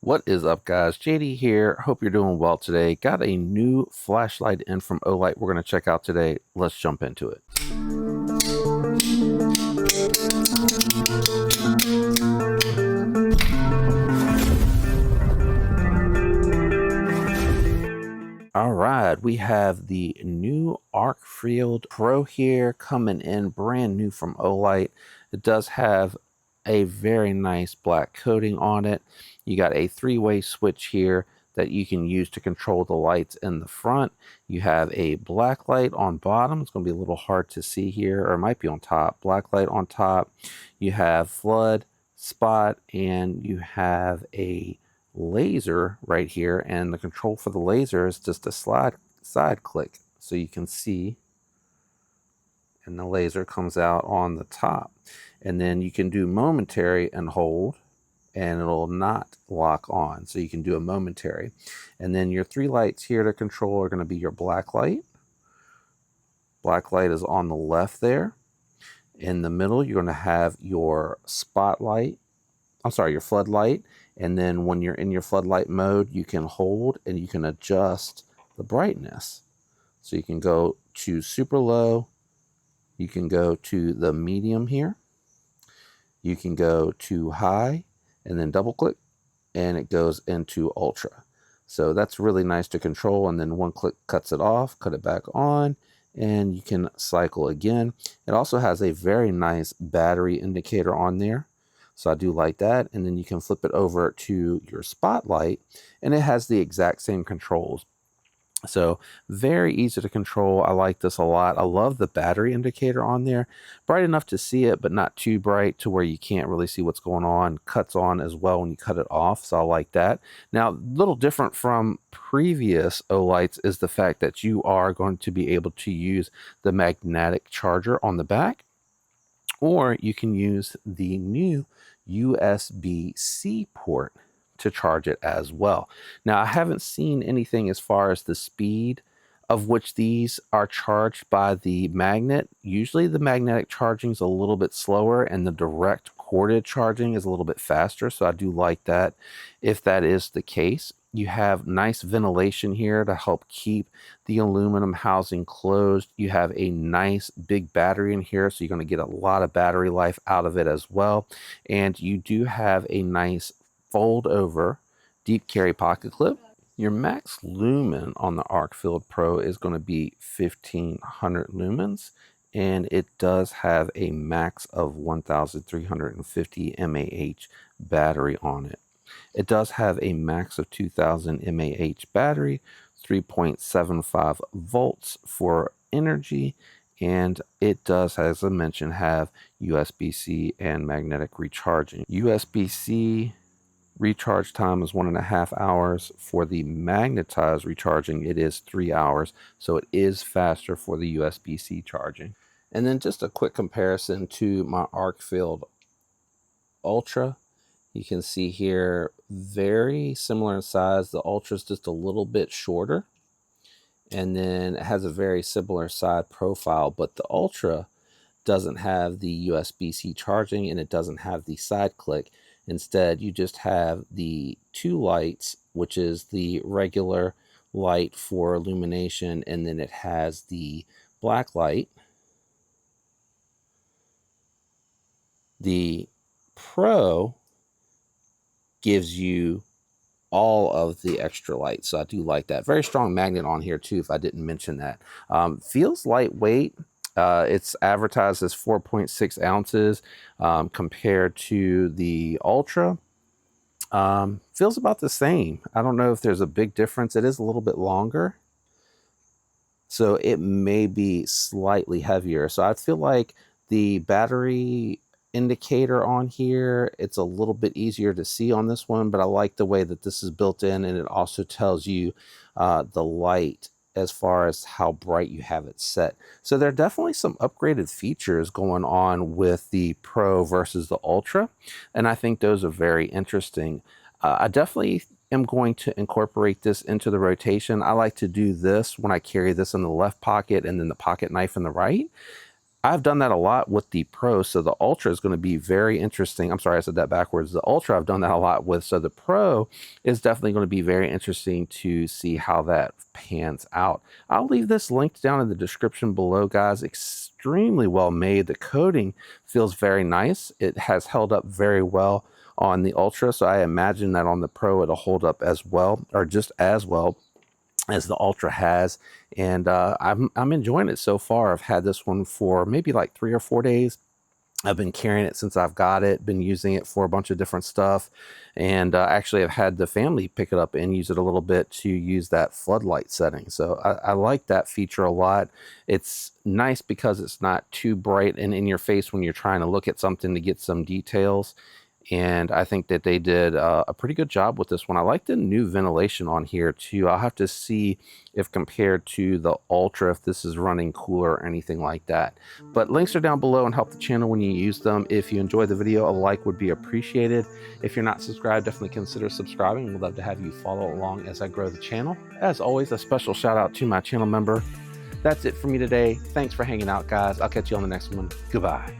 What is up, guys? JD here. Hope you're doing well today. Got a new flashlight in from Olight we're going to check out today. Let's jump into it. All right, we have the new Arkfeld Pro here coming in brand new from Olight. It does have a very nice black coating on it. You got a three-way switch here that you can use to control the lights in the front. You have a black light on bottom. It's going to be a little hard to see here, or it might be on top. Black light on top. You have flood, spot, and you have a laser right here, and the control for the laser is just a side click, so you can see, and the laser comes out on the top, and then you can do momentary and hold, and it'll not lock on, so you can do a momentary. And then your three lights here to control are going to be your black light. Black light is on the left there. In the middle, you're going to have your spotlight, your floodlight. And then when you're in your floodlight mode, you can hold and you can adjust the brightness. So you can go to super low, you can go to the medium here, you can go to high, and then double click, and it goes into ultra. So that's really nice to control, and then one click cuts it off, cut it back on, and you can cycle again. It also has a very nice battery indicator on there. So I do like that. And then you can flip it over to your spotlight, and it has the exact same controls. So very easy to control. I like this a lot. I love the battery indicator on there. Bright enough to see it, but not too bright to where you can't really see what's going on. Cuts on as well when you cut it off. So I like that. Now, a little different from previous Olights is the fact that you are going to be able to use the magnetic charger on the back, or you can use the new USB-C port to charge it as well. Now, I haven't seen anything as far as the speed of which these are charged by the magnet. Usually the magnetic charging is a little bit slower and the direct corded charging is a little bit faster. So I do like that if that is the case. You have nice ventilation here to help keep the aluminum housing closed. You have a nice big battery in here, so you're going to get a lot of battery life out of it as well. And you do have a nice fold over deep carry pocket clip. Your max lumen on the Arkfeld Pro is going to be 1500 lumens, and it does have a max of 1350 mAh battery on it. It does have a max of 2000 mAh battery, 3.75 volts for energy, and it does, as I mentioned, have USB-C and magnetic recharging. USB-C recharge time is 1.5 hours. For the magnetized recharging, it is 3 hours, so it is faster for the USB-C charging. And then just a quick comparison to my Arkfeld Ultra. You can see here, very similar in size. The Ultra is just a little bit shorter, and then it has a very similar side profile, but the Ultra doesn't have the USB-C charging, and it doesn't have the side click. Instead, you just have the two lights, which is the regular light for illumination, and then it has the black light. The Pro gives you all of the extra light, so I do like that. Very strong magnet on here too, if I didn't mention that. Feels lightweight. It's advertised as 4.6 ounces compared to the Ultra. Feels about the same. I don't know if there's a big difference. It is a little bit longer, so it may be slightly heavier. So I feel like the battery indicator on here, it's a little bit easier to see on this one, but I like the way that this is built in, and it also tells you the light as far as how bright you have it set. So there are definitely some upgraded features going on with the Pro versus the Ultra, and I think those are very interesting. I definitely am going to incorporate this into the rotation. I like to do this when I carry this in the left pocket and then the pocket knife in the right. I've done that a lot with the Pro, so the Ultra is going to be very interesting. I'm sorry, I said that backwards. The Ultra I've done that a lot with, so the Pro is definitely going to be very interesting to see how that pans out. I'll leave this linked down in the description below, guys. Extremely well made. The coating feels very nice. It has held up very well on the Ultra, so I imagine that on the Pro it'll hold up as well, or just as well as the Ultra has. And I'm enjoying it so far. I've had this one for maybe like 3 or 4 days. I've been carrying it since I've got it, been using it for a bunch of different stuff. And actually I've had the family pick it up and use it a little bit to use that floodlight setting. So I like that feature a lot. It's nice because it's not too bright and in your face when you're trying to look at something to get some details. And I think that they did a pretty good job with this one. I like the new ventilation on here too. I'll have to see if compared to the Ultra, if this is running cooler or anything like that. But links are down below and help the channel when you use them. If you enjoyed the video, a like would be appreciated. If you're not subscribed, definitely consider subscribing. We'd love to have you follow along as I grow the channel. As always, a special shout out to my channel member. That's it for me today. Thanks for hanging out, guys. I'll catch you on the next one. Goodbye.